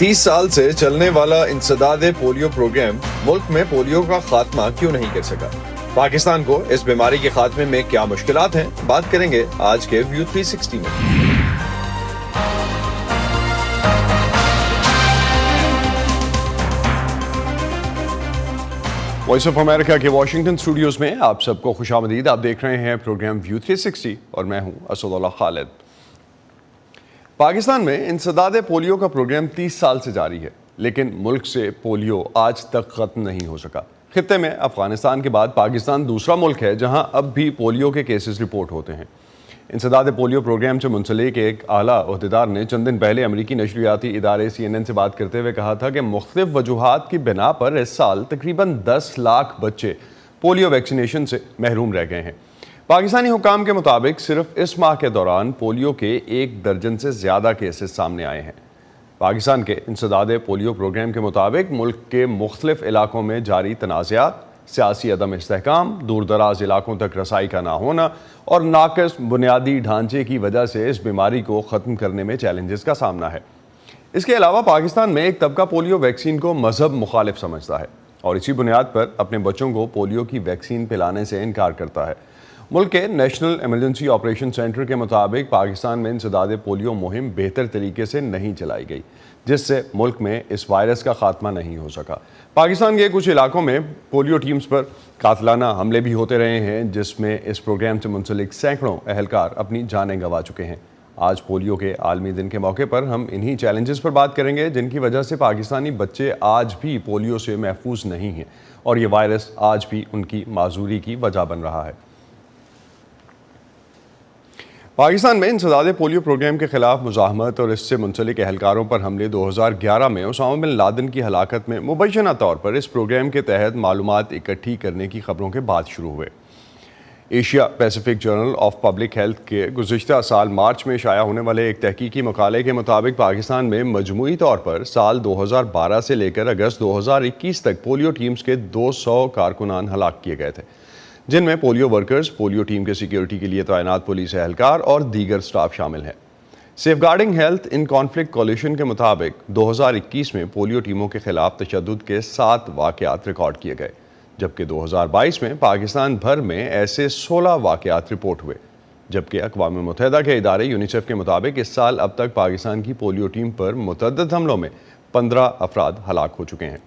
30 साल से चलने वाला इंसदाद पोलियो प्रोग्राम मुल्क में पोलियो का खात्मा क्यों नहीं कर सका? पाकिस्तान को इस बीमारी के खात्मे में क्या मुश्किलात हैं? बात करेंगे आज के व्यू 360 में। वॉइस ऑफ अमेरिका के वाशिंगटन स्टूडियोज में आप सबको खुशामदीद। आप देख रहे हैं प्रोग्राम व्यू 360 और मैं हूं असदुल्लाह खालिद। पाकिस्तान में इंसदाद पोलियो का प्रोग्राम 30 साल से जारी है, लेकिन मुल्क से पोलियो आज तक ख़त्म नहीं हो सका। खित्ते में अफगानिस्तान के बाद पाकिस्तान दूसरा मुल्क है जहां अब भी पोलियो के केसेस रिपोर्ट होते हैं। इंसदाद पोलियो प्रोग्राम से मुंसलिक एक आला ओहदेदार ने चंद दिन पहले अमरीकी नशरियाती इदारे CNN से बात करते हुए कहा था कि मुख्तलिफ वजूहात की बिना पर इस साल तकरीबन 10 लाख बच्चे पोलियो वैक्सीनेशन से महरूम रह गए हैं। पाकिस्तानी हुकाम के मुताबिक सिर्फ इस माह के दौरान पोलियो के 1 दर्जन से ज़्यादा केसेस सामने आए हैं। पाकिस्तान के इंसदाद पोलियो प्रोग्राम के मुताबिक मुल्क के मुख्तलिफ इलाकों में जारी तनाज़ात, सियासी अदम इस्तेहकाम, दूर दराज इलाकों तक रसाई का ना होना और नाक़िस बुनियादी ढांचे की वजह से इस बीमारी को ख़त्म करने में चैलेंजेस का सामना है। इसके अलावा पाकिस्तान में एक तबका पोलियो वैक्सीन को मजहब मुखालिफ समझता है और इसी बुनियाद पर अपने बच्चों को पोलियो की वैक्सीन पिलाने से इनकार करता है। मुल्क के नेशनल एमरजेंसी ऑपरेशन सेंटर के मुताबिक पाकिस्तान में इंसदाद पोलियो मुहिम बेहतर तरीके से नहीं चलाई गई, जिससे मुल्क में इस वायरस का खात्मा नहीं हो सका। पाकिस्तान के कुछ इलाकों में पोलियो टीम्स पर कातलाना हमले भी होते रहे हैं, जिसमें इस प्रोग्राम से मुंसलिक सैकड़ों अहलकार अपनी जानें गंवा चुके हैं। आज पोलियो के आलमी दिन के मौके पर हम इन्हीं चैलेंजेस पर बात करेंगे जिनकी वजह से पाकिस्तानी बच्चे आज भी पोलियो से महफूज नहीं हैं और ये वायरस आज भी उनकी माजूरी की वजह बन रहा है। पाकिस्तान में इंसदाद पोलियो प्रोग्राम के खिलाफ मुज़ाहमत और इससे मुंसलिक अहलकारों पर हमले 2011 में उसामा बिन लादेन की हलाकत में मुबैना तौर पर इस प्रोग्राम के तहत मालूमात इकट्ठी करने की खबरों के बाद शुरू हुए। Asia Pacific journal of public health के गुज़िश्ता साल मार्च में शाया होने वाले एक तहकीकी मकाले के मुताबिक पाकिस्तान में मजमूई तौर पर साल 2012 से लेकर अगस्त 2021 तक पोलियो टीम्स के 200 कारकुनान हलाक किए गए थे, जिनमें पोलियो वर्कर्स, पोलियो टीम के सिक्योरिटी के लिए तैनात पुलिस एहलकार और दीगर स्टाफ शामिल हैं। Safeguarding health in conflict coalition के मुताबिक 2021 में पोलियो टीमों के खिलाफ तशद्दुद के 7 वाक़यात रिकॉर्ड किए गए, जबकि 2022 में पाकिस्तान भर में ऐसे 16 वाक़यात रिपोर्ट हुए। जबकि अक़वाम मुत्तहिदा के इदारे यूनिसेफ के मुताबिक इस साल अब तक पाकिस्तान की पोलियो टीम पर मुतअद्दिद हमलों में 15 अफराद हलाक हो चुके हैं।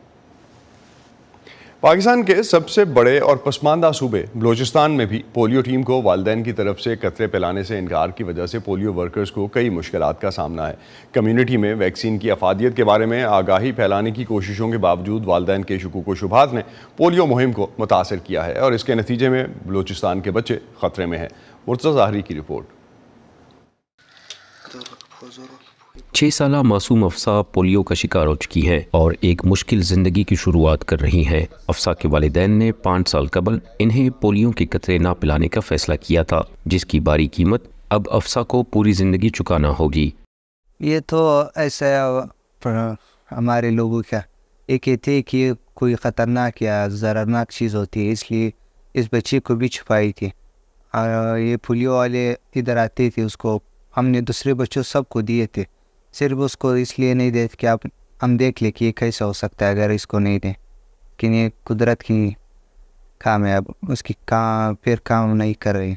पाकिस्तान के सबसे बड़े और पसमानदा सूबे बलोचिस्तान में भी पोलियो टीम को वालिदैन की तरफ से कतरे पिलाने से इनकार की वजह से पोलियो वर्कर्स को कई मुश्किलात का सामना है। कम्युनिटी में वैक्सीन की अफादियत के बारे में आगाही फैलाने की कोशिशों के बावजूद वालिदैन के शुकूक व शुबहात ने पोलियो मुहिम को मुतासर किया है और इसके नतीजे में बलोचिस्तान के बच्चे ख़तरे में हैं। मुर्तज़ा ज़ाहरी की रिपोर्ट। 6 साला मासूम अफसा पोलियो का शिकार हो चुकी है और एक मुश्किल ज़िंदगी की शुरुआत कर रही है। अफसा के वालिदैन ने 5 साल कबल इन्हें पोलियो के कतरे ना पिलाने का फैसला किया था, जिसकी बारी कीमत अब अफसा को पूरी ज़िंदगी चुकाना होगी। ये तो ऐसा हमारे लोगों का एक ये थे कि कोई ख़तरनाक या ज़रारनाक चीज़ होती है, इसलिए इस बच्चे को भी छुपाई थी। ये पोलियो वाले इधर आते थे, उसको हमने दूसरे बच्चों सबको दिए थे, सिर्फ उसको इसलिए नहीं दे कि आप हम देख ले कि ये कैसा हो सकता है अगर इसको नहीं दें, कि ये कुदरत की काम है, अब उसकी काम नहीं कर रही।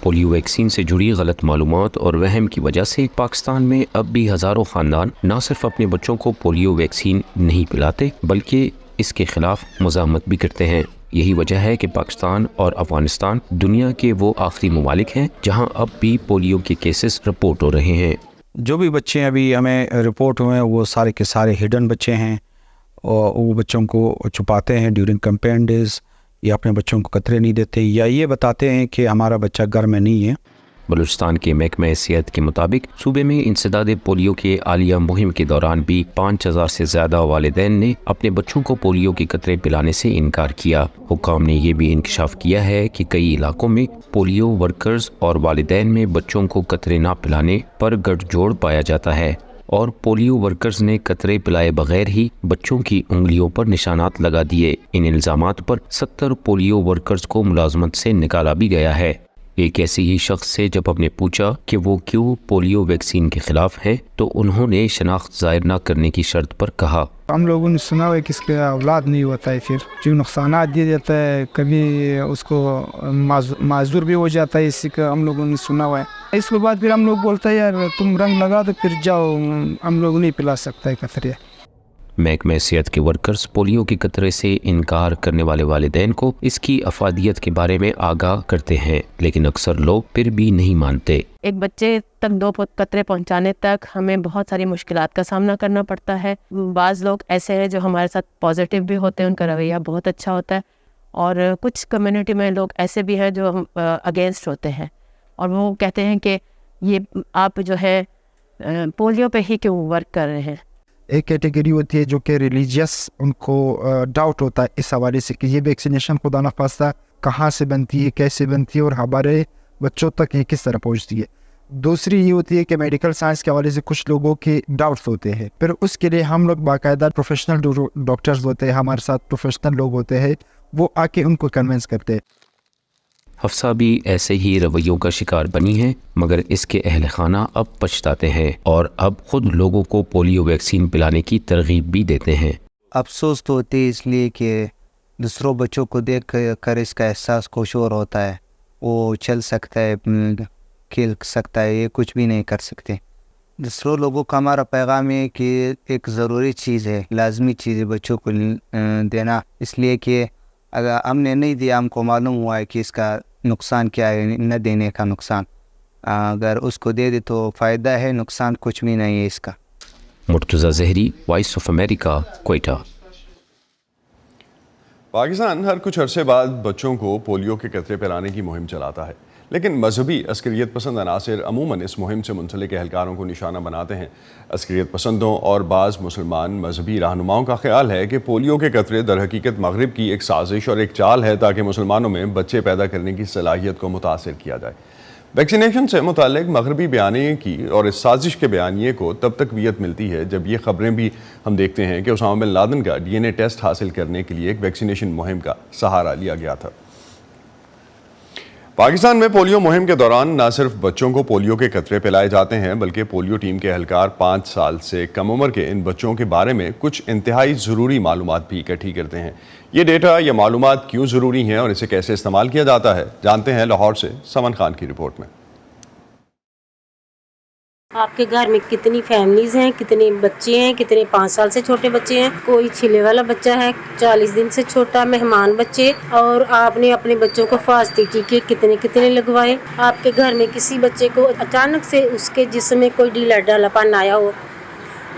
पोलियो वैक्सीन से जुड़ी गलत मालूमात और वहम की वजह से पाकिस्तान में अब भी हज़ारों ख़ानदान न सिर्फ अपने बच्चों को पोलियो वैक्सीन नहीं पिलाते बल्कि इसके ख़िलाफ़ मुज़ाहमत भी करते हैं। यही वजह है कि पाकिस्तान और अफ़गानिस्तान दुनिया के वो आखिरी ममालिक हैं जहां अब भी पोलियो के केसेस रिपोर्ट हो रहे हैं। जो भी बच्चे अभी हमें रिपोर्ट हुए हैं वो सारे के सारे हिडन बच्चे हैं और वो बच्चों को छुपाते हैं ड्यूरिंग कैंपेन डेज, या अपने बच्चों को कतरे नहीं देते, या ये बताते हैं कि हमारा बच्चा घर में नहीं है। बलूचिस्तान के महकमा सेहत के मुताबिक सूबे में इंसदाद पोलियो के आलिया मुहिम के दौरान भी 5000 से ज़्यादा वालिदैन ने अपने बच्चों को पोलियो के कतरे पिलाने से इनकार किया। हुक्काम ने यह भी इंकशाफ किया है कि कई इलाकों में पोलियो वर्कर्स और वालिदैन में बच्चों को कतरे ना पिलाने पर गठजोड़ पाया जाता है और पोलियो वर्कर्स ने कतरे पिलाए बगैर ही बच्चों की उंगलियों पर निशानात लगा दिए। इन इल्ज़ामात पर 70 पोलियो वर्कर्स को मुलाजमत से निकाला भी गया है। ایک ऐसे ही शख्स से जब हमने पूछा कि वो क्यों पोलियो वैक्सीन के खिलाफ है तो उन्होंने शनाख्त ज़ाहिर न करने की शर्त पर कहा, हम लोगों ने सुना है कि इसके औलाद नहीं होता है, फिर जो नुकसानात दिए जाता है, कभी उसको माजूर भी हो जाता है, इसी का हम लोगों ने सुना हुआ है। इसके बाद फिर हम लोग बोलते हैं यार तुम रंग लगा तो फिर जाओ, हम लोग नहीं पिला सकता है कतरे। महकमा सेहत के वर्कर्स पोलियो के कतरे से इनकार करने वाले वालिदैन को इसकी अफादियत के बारे में आगाह करते हैं, लेकिन अक्सर लोग फिर भी नहीं मानते। एक बच्चे तक 2 कतरे पहुंचाने तक हमें बहुत सारी मुश्किलात का सामना करना पड़ता है। बाज़ लोग ऐसे हैं जो हमारे साथ पॉजिटिव भी होते हैं, उनका रवैया बहुत अच्छा होता है, और कुछ कम्युनिटी में लोग ऐसे भी हैं जो अगेंस्ट होते हैं और वो कहते हैं कि ये आप जो है पोलियो पे ही क्यों वर्क कर रहे हैं। एक कैटेगरी होती है जो कि रिलीजियस, उनको डाउट होता है इस हवाले से कि ये वैक्सीनेशन खुदा न खास्ता कहाँ से बनती है, कैसे बनती है और हमारे बच्चों तक ये किस तरह पहुँचती है। दूसरी ये होती है कि मेडिकल साइंस के हवाले से कुछ लोगों के डाउट्स होते हैं, फिर उसके लिए हम लोग बाकायदा प्रोफेशनल डॉक्टर्स होते हैं, हमारे साथ प्रोफेशनल लोग होते हैं, वो आके उनको कन्विंस करते हैं। हफ्सा भी ऐसे ही रवैयों का शिकार बनी है, मगर इसके अहल खाना अब पछताते हैं और अब खुद लोगों को पोलियो वैक्सीन पिलाने की तरगीब भी देते हैं। अफसोस तो होती है इसलिए कि दूसरों बच्चों को देख कर इसका एहसास कोशोर होता है, वो चल सकता है, खेल सकता है, ये कुछ भी नहीं कर सकते। दूसरों लोगों का हमारा पैगाम है कि एक ज़रूरी चीज़ है, लाजमी चीज़ है बच्चों को देना, इसलिए कि अगर हमने नहीं दिया, हमको मालूम हुआ है कि इसका नुकसान क्या है, न देने का नुकसान, अगर उसको दे दे तो फ़ायदा है, नुकसान कुछ भी नहीं है इसका। Murtaza Zehri, voice of America, Quetta. Pakistan हर कुछ अरसे बाद बच्चों को पोलियो के कतरे पिलाने की मुहिम चलाता है, लेकिन मजहबी अस्करियत पसंद अनासर अमूमन इस मुहिम से मुंसलिक एहलकारों को निशाना बनाते हैं। अस्करियत पसंदों और बाज़ मुसलमान मजहबी रहनुमाओं का ख्याल है कि पोलियो के कतरे दर हकीकत मगरिब की एक साजिश और एक चाल है ताकि मुसलमानों में बच्चे पैदा करने की सलाहियत को मुतासिर किया जाए। वैक्सीनेशन से मुतालिक मगरबी बयानिए की और इस साजिश के बयानिए को तब तकवीयत मिलती है जब ये खबरें भी हम देखते हैं कि उसामा बिन लादेन का DNA टेस्ट हासिल करने के लिए एक वैक्सीनेशन मुहिम का सहारा लिया गया था। पाकिस्तान में पोलियो मुहिम के दौरान न सिर्फ बच्चों को पोलियो के कतरे पिलाए जाते हैं, बल्कि पोलियो टीम के एहलकार 5 साल से कम उम्र के इन बच्चों के बारे में कुछ इंतहाई ज़रूरी मालूमात भी इकट्ठी करते हैं। ये डेटा या मालूमात क्यों ज़रूरी हैं और इसे कैसे इस्तेमाल किया जाता है, जानते हैं लाहौर से समन खान की रिपोर्ट में। आपके घर में कितनी फैमिलीज हैं, कितने बच्चे हैं, कितने 5 साल से छोटे बच्चे हैं, कोई छिले वाला बच्चा है, 40 दिन से छोटा, मेहमान बच्चे, और आपने अपने बच्चों को फास्ती टीके कितने कितने लगवाए। आपके घर में किसी बच्चे को अचानक से उसके जिस्म में कोई ढीला ढालापन आया हो,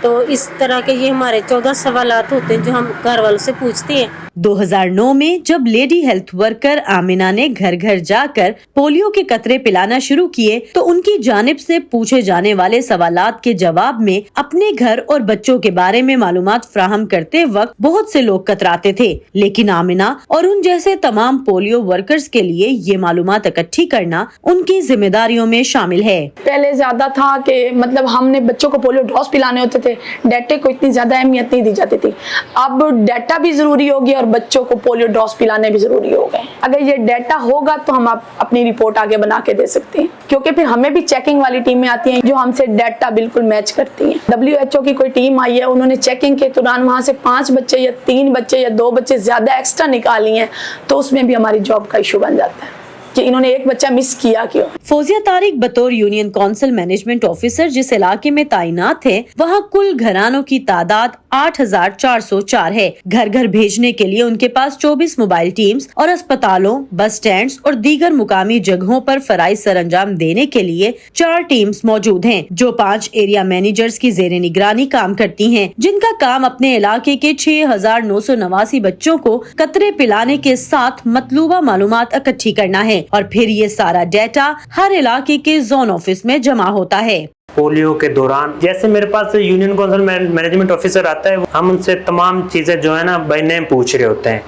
तो इस तरह के ये हमारे 14 सवालात होते हैं जो हम घर वालों से पूछते हैं। 2009 में जब लेडी हेल्थ वर्कर आमिना ने घर घर जाकर पोलियो के कतरे पिलाना शुरू किए तो उनकी जानिब से पूछे जाने वाले सवालात के जवाब में अपने घर और बच्चों के बारे में मालूमात फ्राहम करते वक्त बहुत से लोग कतराते थे, लेकिन आमिना और उन जैसे तमाम पोलियो वर्कर्स के लिए ये मालूमात इकट्ठी करना उनकी जिम्मेदारियों में शामिल है। पहले ज्यादा था कि मतलब हमने बच्चों को पोलियो डोज पिलाने होते थे, डाटा को इतनी ज्यादा अहमियत नहीं दी जाती थी। अब डाटा भी जरूरी होगी और बच्चों को पोलियो डोज पिलाने भी जरूरी हो गए। अगर ये डाटा होगा तो हम अपनी रिपोर्ट आगे बना के दे सकते हैं, क्योंकि फिर हमें भी चेकिंग वाली टीमें आती हैं जो हमसे डाटा बिल्कुल मैच करती हैं। WHO की कोई टीम आई है, उन्होंने चेकिंग के दौरान वहां से 5 बच्चे या 3 बच्चे या 2 बच्चे ज्यादा एक्स्ट्रा निकाली हैं, तो उसमें भी हमारी जॉब का इशू बन जाता है कि इन्होंने एक बच्चा मिस किया क्यों। फौजिया तारिक बतौर यूनियन काउंसिल मैनेजमेंट ऑफिसर जिस इलाके में तैनात है, वहाँ कुल घरानों की तादाद 8404 है। घर घर भेजने के लिए उनके पास 24 मोबाइल टीम्स और अस्पतालों, बस स्टैंड और दीगर मुकामी जगहों पर फराइज सरंजाम देने के लिए 4 टीम्स मौजूद हैं, जो 5 एरिया मैनेजर्स की जेर निगरानी काम करती हैं, जिनका काम अपने इलाके के 6989 बच्चों को कतरे पिलाने के साथ मतलूबा मालूमात इकट्ठी करना है और फिर ये सारा डाटा हर इलाके के जोन ऑफिस में जमा होता है। पोलियो के दौरान जैसे मेरे पास यूनियन काउंसिल मैनेजमेंट ऑफिसर आता है, हम उनसे तमाम चीज़ें जो है ना बाय नेम पूछ रहे होते हैं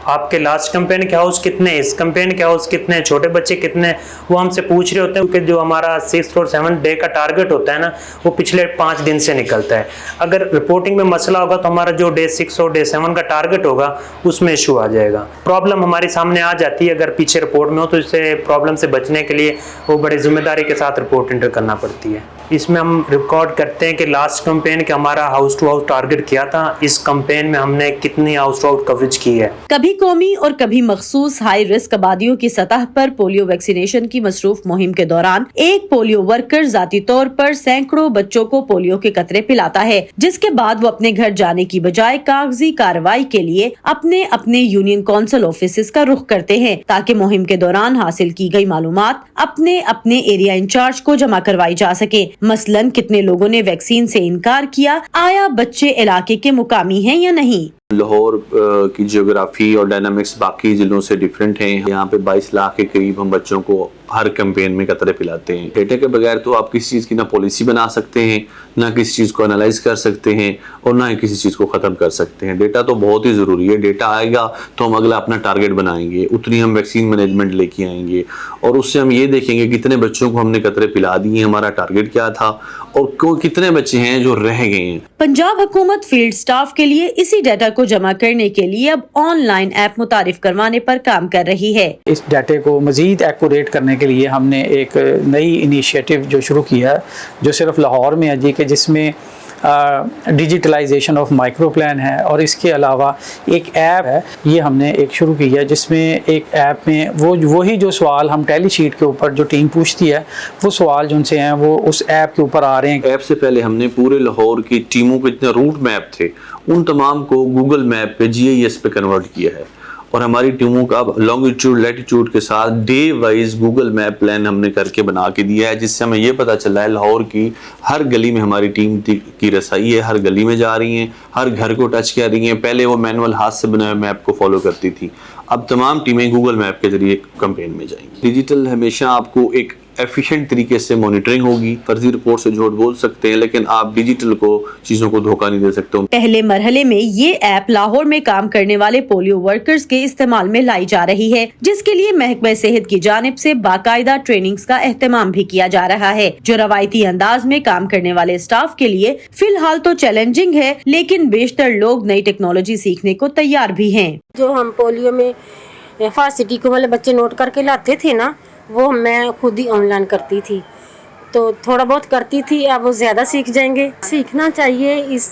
आपके लास्ट कैंपेन के हाउस कितने, इस कैंपेन के हाउस कितने, छोटे बच्चे कितने, वो हमसे पूछ रहे होते हैं, क्योंकि जो हमारा 6 और 7 डे का टारगेट होता है ना, वो पिछले 5 दिन से निकलता है। अगर रिपोर्टिंग में मसला होगा तो हमारा जो डे 6 और डे 7 का टारगेट होगा उसमें इशू आ जाएगा। प्रॉब्लम हमारे सामने आ जाती है अगर पीछे रिपोर्ट में हो, तो इससे प्रॉब्लम से बचने के लिए वो बड़े जिम्मेदारी के साथ रिपोर्ट एंटर करना पड़ती है। इसमें हम रिकॉर्ड करते हैं कि लास्ट कैंपेन के हमारा हाउस टू हाउस टारगेट किया था, इस कैंपेन में हमने कितनी हाउस टू हाउस कवरेज की है। कभी कौमी और कभी मखसूस हाई रिस्क आबादियों की सतह पर पोलियो वैक्सीनेशन की मसरूफ मुहिम के दौरान एक पोलियो वर्कर जाती तौर पर सैकड़ों बच्चों को पोलियो के कतरे पिलाता है, जिसके बाद वो अपने घर जाने की बजाय कागजी कार्रवाई के लिए अपने अपने यूनियन कौंसिल ऑफिस का रुख करते हैं, ताकि मुहिम के दौरान हासिल की गई मालूमात अपने अपने एरिया इंचार्ज को जमा करवाई जा सके। मसलन कितने लोगों ने वैक्सीन से इनकार किया, आया बच्चे इलाके के मुकामी हैं या नहीं। लाहौर की जियोग्राफी और डायनामिक्स बाकी जिलों से डिफरेंट हैं। यहाँ पे 22 लाख के करीब हम बच्चों को हर कैंपेन में कतरे पिलाते हैं। डेटा के बगैर तो आप किसी चीज़ की ना पॉलिसी बना सकते हैं, ना किसी चीज़ को एनालाइज कर सकते हैं, और ना ही किसी चीज़ को ख़त्म कर सकते हैं। डेटा तो बहुत ही ज़रूरी है। डेटा आएगा तो हम अगला अपना टारगेट बनाएंगे, उतनी हम वैक्सीन मैनेजमेंट लेके आएंगे, और उससे हम ये देखेंगे कितने बच्चों को हमने कतरे पिला दिए, हमारा टारगेट क्या था, और कितने बच्चे हैं जो रह गए हैं। पंजाब हुकूमत फील्ड स्टाफ के लिए इसी डाटा को जमा करने के लिए अब ऑनलाइन ऐप मुतारिफ करवाने पर काम कर रही है। इस डाटे को मजीद एक्यूरेट करने के लिए हमने एक नई इनिशिएटिव जो शुरू किया है, जो सिर्फ लाहौर में है जी, के जिसमें डिजिटलाइजेशन ऑफ माइक्रो प्लान है, और इसके अलावा एक ऐप है, ये हमने एक शुरू की है, जिसमें एक ऐप में वही जो सवाल हम टेली शीट के ऊपर जो टीम पूछती है, वो सवाल जो उनसे हैं वो उस ऐप के ऊपर आ रहे हैं। ऐप से पहले हमने पूरे लाहौर की टीमों के जितने रूट मैप थे उन तमाम को गूगल मैप पे GIS पे कन्वर्ट किया है, और हमारी टीमों का लॉन्गिट्यूड लैटिट्यूड के साथ day wise Google map plan हमने करके बना के दिया है, जिससे हमें ये पता चला है लाहौर की हर गली में हमारी टीम की रसाई है, हर गली में जा रही हैं, हर घर को टच कर रही हैं। पहले वो मैनुअल हाथ से बनाए मैप को फॉलो करती थी, अब तमाम टीमें गूगल मैप के जरिए कैंपेन में जाएंगी। डिजिटल हमेशा आपको एक एफिशिएंट तरीके से मॉनिटरिंग होगी। फर्जी रिपोर्ट से झूठ बोल सकते हैं, लेकिन आप डिजिटल को चीजों को धोखा नहीं दे सकते। पहले मरहले में ये ऐप लाहौर में काम करने वाले पोलियो वर्कर्स के इस्तेमाल में लाई जा रही है, जिसके लिए महकमा सेहत की जानिब से बाकायदा ट्रेनिंग्स का एहतमाम भी किया जा रहा है, जो रवायती अंदाज में काम करने वाले स्टाफ के लिए फिलहाल तो चैलेंजिंग है, लेकिन बेशतर लोग नई टेक्नोलॉजी सीखने को तैयार भी हैं। जो हम पोलियो में फासिटी को वाले बच्चे नोट करके लाते थे ना, वो मैं खुद ही ऑनलाइन करती थी, तो थोड़ा बहुत करती थी, अब वो ज़्यादा सीख जाएंगे। सीखना चाहिए, इस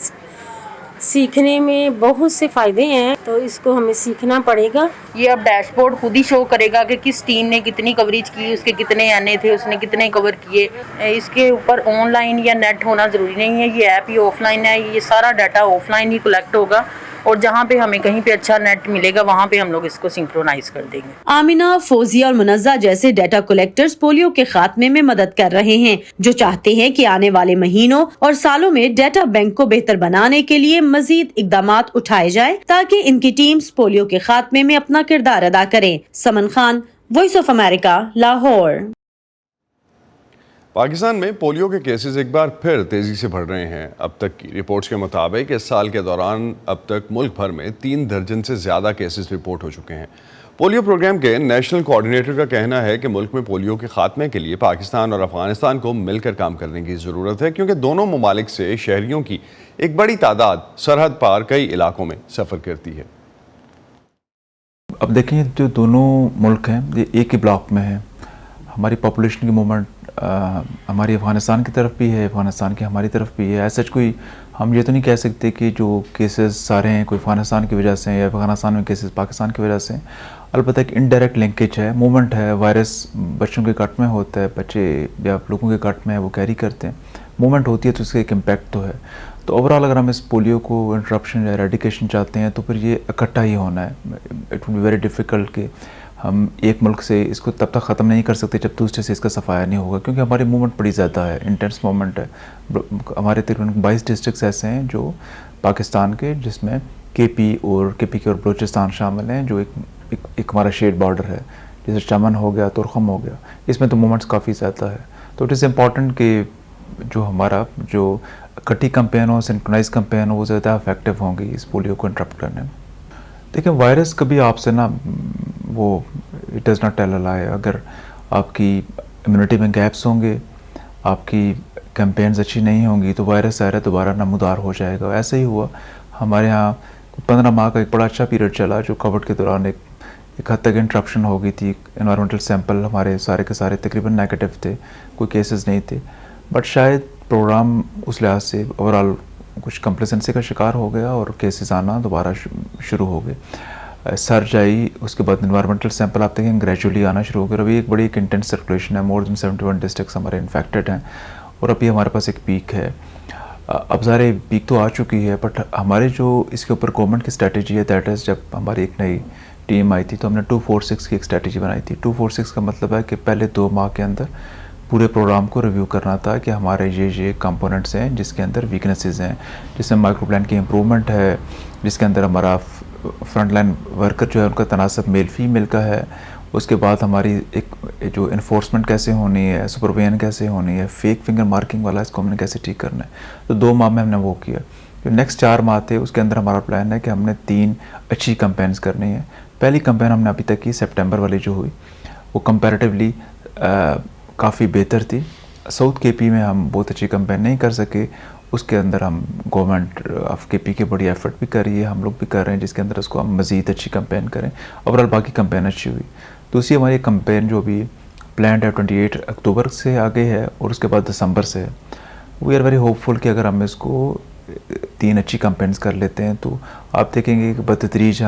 सीखने में बहुत से फ़ायदे हैं, तो इसको हमें सीखना पड़ेगा। ये अब डैशबोर्ड खुद ही शो करेगा कि किस टीम ने कितनी कवरेज की, उसके कितने आने थे, उसने कितने कवर किए। इसके ऊपर ऑनलाइन या नेट होना ज़रूरी नहीं है, ये ऐप ही ऑफलाइन है, ये सारा डाटा ऑफलाइन ही कलेक्ट होगा, और जहाँ पे हमें कहीं पे अच्छा नेट मिलेगा वहाँ पे हम लोग इसको सिंक्रोनाइज कर देंगे। आमिना, फौजिया और मुनज़्ज़ा जैसे डाटा कलेक्टर्स पोलियो के खात्मे में मदद कर रहे हैं, जो चाहते हैं कि आने वाले महीनों और सालों में डाटा बैंक को बेहतर बनाने के लिए मजीद इक़दामात उठाए जाए, ताकि इनकी टीम्स पोलियो के खात्मे में अपना किरदार अदा करें। Saman Khan, voice of America, Lahore. Pakistan में पोलियो के केसेस एक बार फिर तेज़ी से बढ़ रहे हैं। अब तक की रिपोर्ट्स के मुताबिक इस साल के दौरान अब तक मुल्क भर में 3 दर्जन से ज़्यादा केसेस रिपोर्ट हो चुके हैं। पोलियो प्रोग्राम के नेशनल कोऑर्डिनेटर का कहना है कि मुल्क में पोलियो के खात्मे के लिए पाकिस्तान और अफगानिस्तान को मिलकर काम करने की ज़रूरत है, क्योंकि दोनों ममालिक से शहरियों की एक बड़ी तादाद सरहद पार कई इलाकों में सफ़र करती है। अब देखें, जो दोनों मुल्क हैं ये एक ही ब्लॉक में है। हमारी पॉपुलेशन की मूवमेंट हमारी अफ़गानिस्तान की तरफ भी है, अफ़गानिस्तान की हमारी तरफ भी है। ऐसा कोई हम ये तो नहीं कह सकते कि जो केसेस सारे हैं कोई अफ़गानिस्तान की वजह से हैं या अफ़गानिस्तान में केसेस पाकिस्तान की वजह से हैं। अलबत्ता एक इनडायरेक्ट लिंकेज है, मूवमेंट है। वायरस बच्चों के कट में होता है, बच्चे या लोगों के कट में है, वो कैरी करते हैं, मूवमेंट होती है, तो उसका एक इम्पैक्ट तो है। तो ओवरऑल अगर हम इस पोलियो को इंटरप्शन या एरेडिकेशन चाहते हैं तो फिर ये इकट्ठा ही होना है। It will be very difficult कि हम एक मुल्क से इसको तब तक ख़त्म नहीं कर सकते जब दूसरे से इसका सफाया नहीं होगा, क्योंकि हमारी मूवमेंट बड़ी ज़्यादा है, इंटेंस मूवमेंट है। हमारे तकरीबन 22 डिस्ट्रिक्ट्स ऐसे हैं जो पाकिस्तान के, जिसमें केपी और बलूचिस्तान शामिल हैं, जो एक हमारा शेड बॉर्डर है, जैसे चमन हो गया, तुरखम हो गया, इसमें तो मूवमेंट्स काफ़ी ज़्यादा है। तो इट इज़ इम्पॉर्टेंट कि जो हमारा जो इकट्ठी कैंपेन हो, सिंक्रोनाइज कैंपेन हो, वो ज़्यादा इफेक्टिव होंगी इस पोलियो को इंटरप्ट करने में। देखिए वायरस कभी आपसे ना वो it does not tell a lie. अगर आपकी इम्यूनिटी में गैप्स होंगे, आपकी कैंपेन्स अच्छी नहीं होंगी, तो वायरस ज़ाहिर है दोबारा नमूदार हो जाएगा. ऐसे ही हुआ हमारे यहाँ 15 माह का एक बड़ा अच्छा पीरियड चला जो कोविड के दौरान एक हद तक इंटरप्शन हो गई थी. एनवायरमेंटल सैंपल हमारे सारे के सारे तकरीबन नेगेटिव थे, कोई केसेस नहीं थे. बट शायद प्रोग्राम उस लिहाज से ओवरऑल कुछ कंप्लेसेंसी का शिकार हो गया और केसेस आना दोबारा शुरू हो गए. सर्ज आई, उसके बाद एनवायरमेंटल सैंपल आप देखें ग्रेजुअली आना शुरू हो गया. अभी एक बड़ी एक इंटेंस सर्कुलेशन है, मोर देन 71 डिस्ट्रिक्ट्स हमारे इन्फेक्टेड हैं और अभी हमारे पास एक पीक है. अब सारे पीक तो आ चुकी है, बट हमारे जो इसके ऊपर गवर्नमेंट की स्ट्रेटजी है दैट इज़, जब हमारी एक नई टीम आई थी तो हमने 246 की एक स्ट्रेटजी बनाई थी. 246 का मतलब है कि पहले 2 माह के अंदर पूरे प्रोग्राम को रिव्यू करना था कि हमारे ये कंपोनेंट्स हैं जिसके अंदर वीकनेसेस हैं, जिसमें माइक्रो प्लान की इम्प्रूवमेंट है, जिसके अंदर हमारा फ्रंट लाइन वर्कर जो है उनका तनासब मेल फीमेल का है. उसके बाद हमारी एक जो इन्फोर्समेंट कैसे होनी है, सुपरविजन कैसे होनी है, फेक फिंगर मार्किंग वाला इसको हमने कैसे ठीक करना है. तो 2 माह में हमने वो किया. जो नेक्स्ट 4 माह थे उसके अंदर हमारा प्लान है कि हमने 3 अच्छी कैंपेन्स करनी है. पहली कैंपेन हमने अभी तक की सितंबर वाली जो हुई वो कंपैरेटिवली काफ़ी बेहतर थी. साउथ केपी में हम बहुत अच्छी कैंपेन नहीं कर सके. उसके अंदर हम गवर्नमेंट ऑफ केपी के बड़ी एफर्ट भी कर रही है, हम लोग भी कर रहे हैं, जिसके अंदर उसको हम मज़ीद अच्छी कैंपेन करें. ओवरऑल बाकी कैंपेन अच्छी हुई. दूसरी हमारी कैंपेन जो भी प्लान है 28 अक्टूबर से आगे है और उसके बाद दिसंबर से है. वी आर वेरी होपफुल कि अगर हम इसको 3 अच्छी कैंपेन्स कर लेते हैं तो आप देखेंगे कि बतदरीज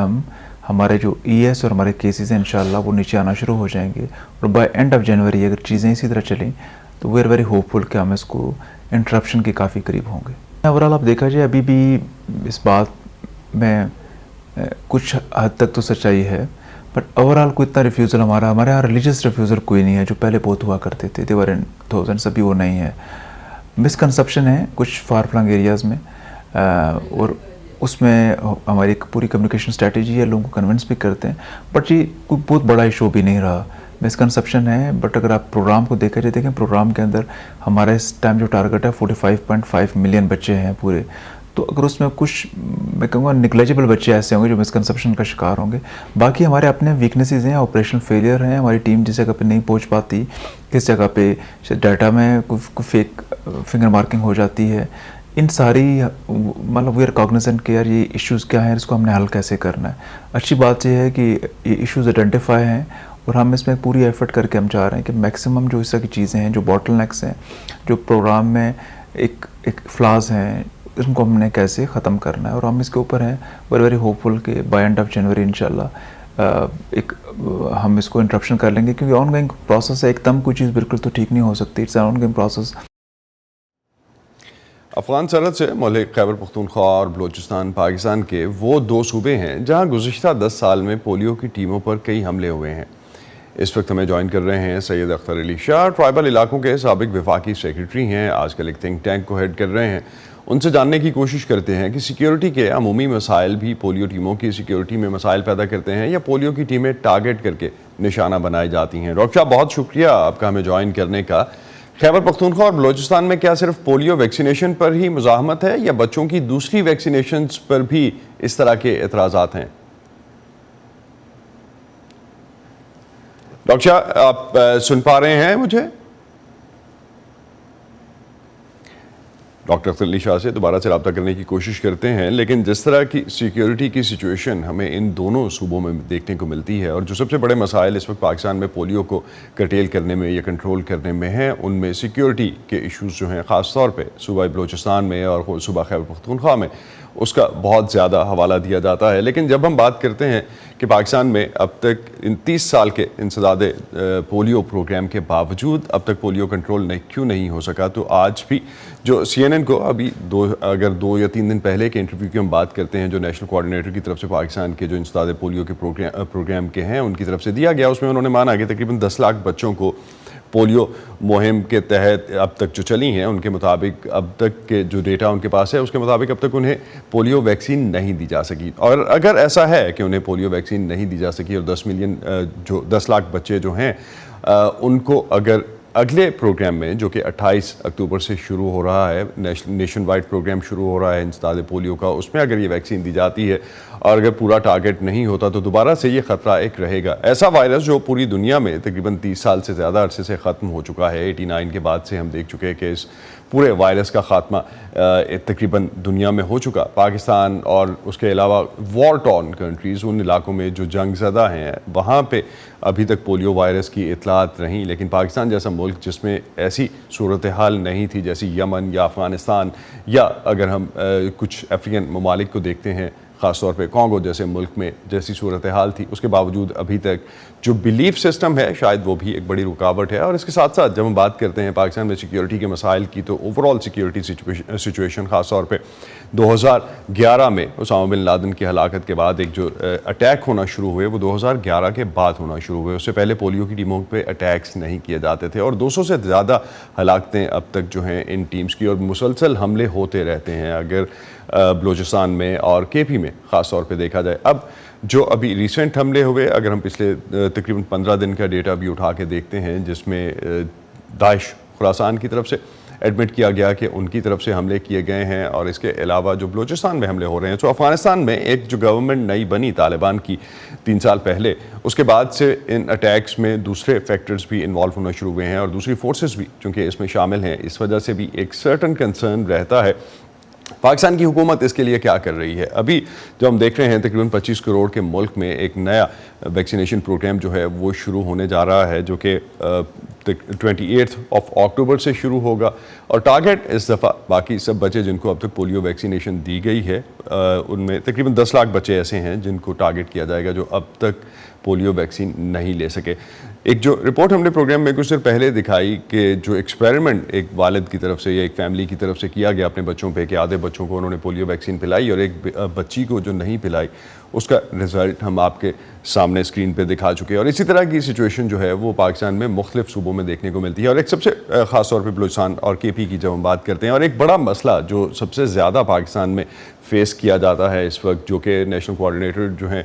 हमारे जो ES और हमारे केसेस हैं इंशाल्लाह वो नीचे आना शुरू हो जाएंगे. और बाय एंड ऑफ जनवरी अगर चीज़ें इसी तरह चलें तो वी आर वेरी होपफुल कि हम इसको इंटरप्शन के काफ़ी करीब होंगे. ओवरऑल आप देखा जाए अभी भी इस बात में कुछ हद तक तो सच्चाई है, बट ओवरऑल कोई इतना रिफ्यूज़ल हमारे यहाँ रिलीजियस रिफ्यूज़ल कोई नहीं है जो पहले बहुत हुआ करते थे. देवर इन 1000 अभी वो नहीं है. मिसकंसेप्शन है कुछ फार फ्लंग एरियाज़ में और उसमें हमारी एक पूरी कम्युनिकेशन स्ट्रेटजी है, लोगों को कन्विंस भी करते हैं. बट ये कोई बहुत बड़ा इशू भी नहीं रहा. मिसकंसेप्शन है, बट अगर आप प्रोग्राम को देखा जाए, देखें प्रोग्राम के अंदर हमारा इस टाइम जो टारगेट है 45.5 मिलियन बच्चे हैं पूरे. तो अगर उसमें कुछ मैं कहूँगा निग्लेजिबल बच्चे ऐसे होंगे जो मिसकंसेप्शन का शिकार होंगे. बाकी हमारे अपने वीकनेसेस हैं, ऑपरेशनल फेलियर हैं. हमारी टीम जिस जगह पे नहीं पहुँच पाती, किस जगह पे डाटा में कोई फेक फिंगर मार्किंग हो जाती है, इन सारी मतलब वी आर कॉग्निजेंट कि यार ये इश्यूज़ क्या हैं, इसको हमने हल कैसे करना है. अच्छी बात यह है कि ये इश्यूज़ आइडेंटिफाई हैं और हम इसमें पूरी एफर्ट करके हम चाह रहे हैं कि मैक्सिमम जो इस तरह की चीज़ें हैं, जो बॉटलनेक्स हैं, जो प्रोग्राम में एक फ्लाज हैं, इनको हमने कैसे ख़त्म करना है. और हम इसके ऊपर हैं. वी आर वेरी होपफुल कि बाय एंड ऑफ जनवरी इंशाल्लाह हम इसको इंटरप्शन कर लेंगे, क्योंकि ऑन गोइंग प्रोसेस है. एकदम कोई चीज़ बिल्कुल तो ठीक नहीं हो सकती. It's on going process. Afghan सरहद से मुल्क खैबर पख्तूनख्वा और बलूचिस्तान पाकिस्तान के वो 2 सूबे हैं जहां गुज़िश्ता 10 साल में पोलियो की टीमों पर कई हमले हुए हैं. इस वक्त हमें ज्वाइन कर रहे हैं सैयद अख्तर अली शाह, ट्राइबल इलाकों के साबिक वफाकी सेक्रेटरी हैं, आजकल एक थिंक टैंक को हेड कर रहे हैं. उनसे जानने की कोशिश करते हैं कि सिक्योरिटी के अमूमी मसाइल भी पोलियो टीमों की सिक्योरिटी में मसाइल पैदा करते हैं या पोलियो की टीमें टारगेट करके निशाना बनाई जाती हैं. डॉक्टर साहब बहुत शुक्रिया आपका हमें ज्वाइन करने का. खैबर पख्तूनख्वा और बलूचिस्तान में क्या सिर्फ पोलियो वैक्सीनेशन पर ही मुज़ाहमत है या बच्चों की दूसरी वैक्सीनेशंस पर भी इस तरह के एतराज़ात हैं? डॉक्टर साहब आप सुन पा रहे हैं मुझे? डॉक्टर अख्तर अली शाह से दोबारा से रब्ता करने की कोशिश करते हैं, लेकिन जिस तरह की सिक्योरिटी की सिचुएशन हमें इन दोनों सूबों में देखने को मिलती है और जो सबसे बड़े मसाइल इस वक्त पाकिस्तान में पोलियो को कर्टेल करने में या कंट्रोल करने में हैं, उनमें सिक्योरिटी के इश्यूज़ जो हैं ख़ास तौर पे सूबा बलूचिस्तान में और सूबा खैबर पख्तूनख्वा में उसका बहुत ज़्यादा हवाला दिया जाता है. लेकिन जब हम बात करते हैं कि पाकिस्तान में अब तक इन 30 साल के इंसदाद पोलियो प्रोग्राम के बावजूद अब तक पोलियो कंट्रोल क्यों नहीं हो सका, तो आज भी जो CNN को अभी 2 या 3 दिन पहले के इंटरव्यू की हम बात करते हैं जो नेशनल कोऑर्डिनेटर की तरफ से पाकिस्तान के जो इंसदाद पोलियो के प्रोग्राम के हैं उनकी तरफ से दिया गया, उसमें उन्होंने माना कि तकरीबन 10 लाख बच्चों को पोलियो मुहिम के तहत अब तक जो चली हैं उनके मुताबिक अब तक के जो डेटा उनके पास है उसके मुताबिक अब तक उन्हें पोलियो वैक्सीन नहीं दी जा सकी. और अगर ऐसा है कि उन्हें पोलियो वैक्सीन नहीं दी जा सकी और 10 लाख बच्चे जो हैं उनको अगर اگلے پروگرام میں جو کہ 28 اکتوبر سے شروع ہو رہا ہے، نیشن وائڈ پروگرام شروع ہو رہا ہے انسداد پولیو کا، اس میں اگر یہ ویکسین دی جاتی ہے اور اگر پورا ٹارگٹ نہیں ہوتا تو دوبارہ سے یہ خطرہ ایک رہے گا. ایسا وائرس جو پوری دنیا میں تقریباً 30 سال سے زیادہ عرصے سے ختم ہو چکا ہے. 89 کے بعد سے ہم دیکھ چکے ہیں کہ اس پورے وائرس کا خاتمہ تقریباً دنیا میں ہو چکا. پاکستان اور اس کے علاوہ وار ٹارن کنٹریز، ان علاقوں میں جو جنگ زدہ ہیں، وہاں پہ ابھی تک پولیو وائرس کی اطلاعات رہیں. لیکن پاکستان جیسا ملک جس میں ایسی صورتحال نہیں تھی جیسی یمن یا افغانستان، یا اگر ہم کچھ افریقن ممالک کو دیکھتے ہیں، خاص طور پہ کانگو جیسے ملک میں جیسی صورتحال تھی، اس کے باوجود ابھی تک جو بیلیف سسٹم ہے شاید وہ بھی ایک بڑی رکاوٹ ہے. اور اس کے ساتھ ساتھ جب ہم بات کرتے ہیں پاکستان میں سیکیورٹی کے مسائل کی، تو اوورال سیکیورٹی سچویشن خاص طور پہ 2011 میں اسامہ بن لادن کی ہلاکت کے بعد ایک جو اٹیک ہونا شروع ہوئے وہ 2011 کے بعد ہونا شروع ہوئے. اس سے پہلے پولیو کی ٹیموں پہ اٹیکس نہیں کیے جاتے تھے، اور 200 سے زیادہ ہلاکتیں اب تک جو ہیں ان ٹیمز کی، اور مسلسل حملے ہوتے رہتے ہیں اگر بلوچستان میں اور کے پی میں خاص طور پہ دیکھا جائے. اب جو ابھی ریسنٹ حملے ہوئے، اگر ہم پچھلے تقریباً 15 دن کا ڈیٹا بھی اٹھا کے دیکھتے ہیں، جس میں داعش خراسان کی طرف سے ایڈمٹ کیا گیا کہ ان کی طرف سے حملے کیے گئے ہیں، اور اس کے علاوہ جو بلوچستان میں حملے ہو رہے ہیں. تو افغانستان میں ایک جو گورنمنٹ نئی بنی طالبان کی 3 سال پہلے، اس کے بعد سے ان اٹیکس میں دوسرے فیکٹرز بھی انوالو ہونا شروع ہوئے ہیں، اور دوسری فورسز بھی چونکہ اس میں شامل ہیں. اس وجہ سے بھی ایک سرٹن کنسرن رہتا ہے. پاکستان کی حکومت اس کے لیے کیا کر رہی ہے؟ ابھی جو ہم دیکھ رہے ہیں تقریباً 25 کروڑ کے ملک میں ایک نیا ویکسینیشن پروگرام جو ہے وہ شروع ہونے جا رہا ہے، جو کہ 28 اکتوبر سے شروع ہوگا. اور ٹارگٹ اس دفعہ باقی سب بچے جن کو اب تک پولیو ویکسینیشن دی گئی ہے، ان میں تقریباً 10 لاکھ بچے ایسے ہیں جن کو ٹارگٹ کیا جائے گا جو اب تک پولیو ویکسین نہیں لے سکے. ایک جو رپورٹ ہم نے پروگرام میں کچھ دیر پہلے دکھائی کہ جو ایکسپیریمنٹ ایک والد کی طرف سے یا ایک فیملی کی طرف سے کیا گیا اپنے بچوں پہ، کہ آدھے بچوں کو انہوں نے پولیو ویکسین پلائی اور ایک بچی کو جو نہیں پلائی، اس کا رزلٹ ہم آپ کے سامنے اسکرین پہ دکھا چکے ہیں. اور اسی طرح کی سچویشن جو ہے وہ پاکستان میں مختلف صوبوں میں دیکھنے کو ملتی ہے. اور ایک سب سے خاص طور پہ بلوچستان اور کے پی کی جب ہم بات کرتے ہیں، اور ایک بڑا مسئلہ جو سب سے زیادہ پاکستان میں فیس کیا جاتا ہے اس وقت، جو کہ نیشنل کوآرڈینیٹر جو ہیں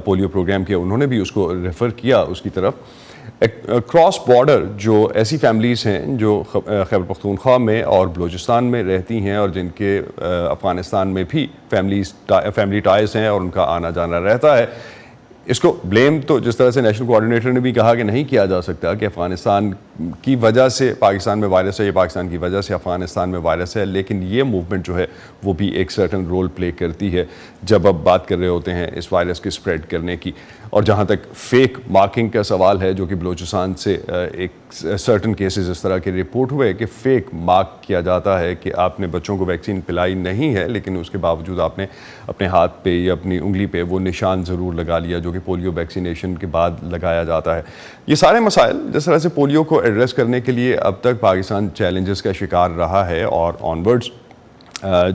پولیو پروگرام کے، انہوں نے بھی اس کو ریفر کیا اس کی طرف. کراس بارڈر جو ایسی فیملیز ہیں جو خیبر پختونخوا میں اور بلوچستان میں رہتی ہیں، اور جن کے افغانستان میں بھی فیملی ٹائز ہیں اور ان کا آنا جانا رہتا ہے. اس کو بلیم تو جس طرح سے نیشنل کوآرڈینیٹر نے بھی کہا کہ نہیں کیا جا سکتا کہ افغانستان کی وجہ سے پاکستان میں وائرس ہے، یہ پاکستان کی وجہ سے افغانستان میں وائرس ہے، لیکن یہ موومنٹ جو ہے وہ بھی ایک سرٹن رول پلے کرتی ہے جب اب بات کر رہے ہوتے ہیں اس وائرس کے اسپریڈ کرنے کی. اور جہاں تک فیک مارکنگ کا سوال ہے، جو کہ بلوچستان سے ایک سرٹن کیسز اس طرح کے رپورٹ ہوئے کہ فیک مارک کیا جاتا ہے کہ آپ نے بچوں کو ویکسین پلائی نہیں ہے، لیکن اس کے باوجود آپ نے اپنے ہاتھ پہ یا اپنی انگلی پہ وہ نشان ضرور لگا لیا جو کہ پولیو ویکسینیشن کے بعد لگایا جاتا ہے. یہ سارے مسائل جس طرح سے پولیو کو ایڈریس کرنے کے لیے اب تک پاکستان چیلنجز کا شکار رہا ہے، اور آنورڈز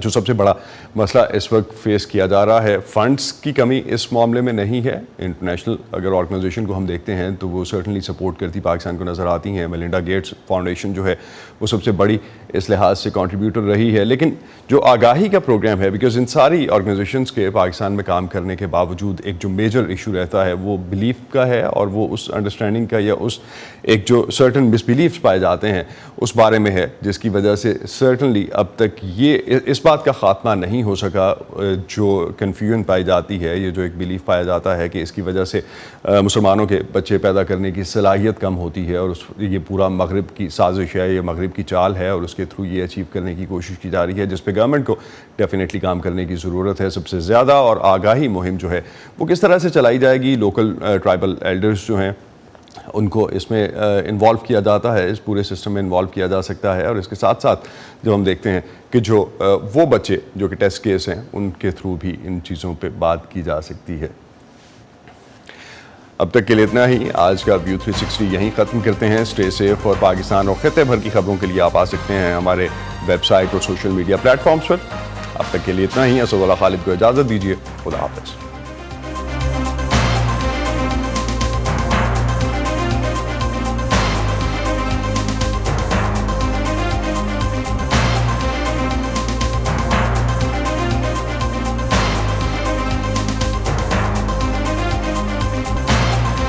جو سب سے بڑا مسئلہ اس وقت فیس کیا جا رہا ہے، فنڈز کی کمی اس معاملے میں نہیں ہے. انٹرنیشنل اگر آرگنائزیشن کو ہم دیکھتے ہیں تو وہ سرٹنلی سپورٹ کرتی پاکستان کو نظر آتی ہیں. میلنڈا گیٹس فاؤنڈیشن جو ہے وہ سب سے بڑی اس لحاظ سے کنٹریبیوٹر رہی ہے. لیکن جو آگاہی کا پروگرام ہے، بیکاز ان ساری آرگنائزیشنز کے پاکستان میں کام کرنے کے باوجود ایک جو میجر ایشو رہتا ہے وہ بلیف کا ہے، اور وہ اس انڈرسٹینڈنگ کا یا اس ایک جو سرٹن مس بلیفس پائے جاتے ہیں اس بارے میں ہے، جس کی وجہ سے سرٹنلی اب تک یہ اس بات کا خاتمہ نہیں ہو سکا. جو کنفیوژن پائی جاتی ہے، یہ جو ایک بلیف پایا جاتا ہے کہ اس کی وجہ سے مسلمانوں کے بچے پیدا کرنے کی صلاحیت کم ہوتی ہے، اور یہ پورا مغرب کی سازش ہے، یہ مغرب کی چال ہے، اور اس کے تھرو یہ اچیو کرنے کی کوشش کی جا رہی ہے، جس پہ گورنمنٹ کو ڈیفینیٹلی کام کرنے کی ضرورت ہے سب سے زیادہ. اور آگاہی مہم جو ہے وہ کس طرح سے چلائی جائے گی، لوکل ٹرائبل ایلڈرز جو ہیں ان کو اس میں انوالو کیا جاتا ہے، اس پورے سسٹم میں انوالو کیا جا سکتا ہے. اور اس کے ساتھ ساتھ جب ہم دیکھتے ہیں کہ جو وہ بچے جو کہ ٹیسٹ کیس ہیں، ان کے تھرو بھی ان چیزوں پہ بات کی جا سکتی ہے. اب تک کے لیے اتنا ہی. آج کا ویو 360 یہیں ختم کرتے ہیں. اسٹے سیف، اور پاکستان اور خطے بھر کی خبروں کے لیے آپ آ سکتے ہیں ہمارے ویب سائٹ اور سوشل میڈیا پلیٹ فارمز پر. اب تک کے لیے اتنا ہی. اسد اللہ خالد کو اجازت دیجیے. خدا حافظ.